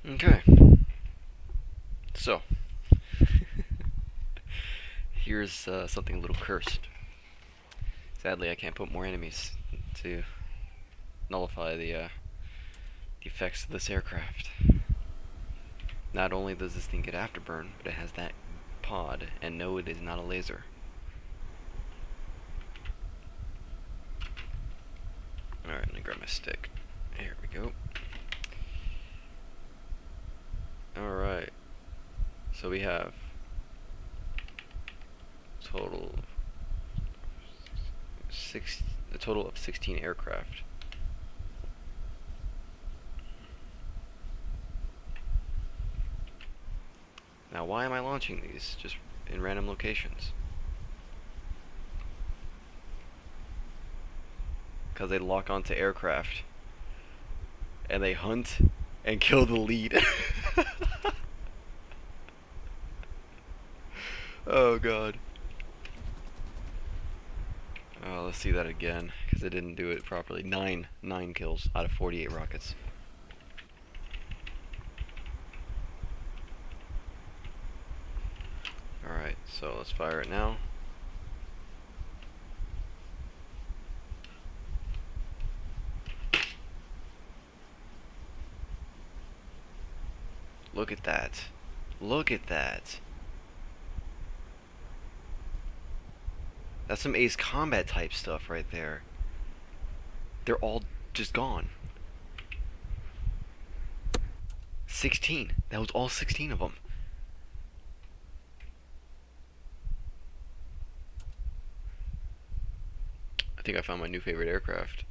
Okay, so here's something a little cursed. Sadly, I can't put more enemies to nullify the effects of this aircraft. Not only does this thing get afterburn, but it has that pod, and no, it is not a laser. Alright, let me grab my stick. Here we go. Alright, so we have total a total of 16 aircraft. Now, why am I launching these just in random locations? Because they lock onto aircraft and they hunt and kill the lead. Oh god. Oh, let's see that again, because it didn't do it properly. Nine kills out of 48 rockets. Alright, so let's fire it now. Look at that. Look at that. That's some Ace Combat type stuff right there. They're all just gone. 16. That was all 16 of them. I think I found my new favorite aircraft.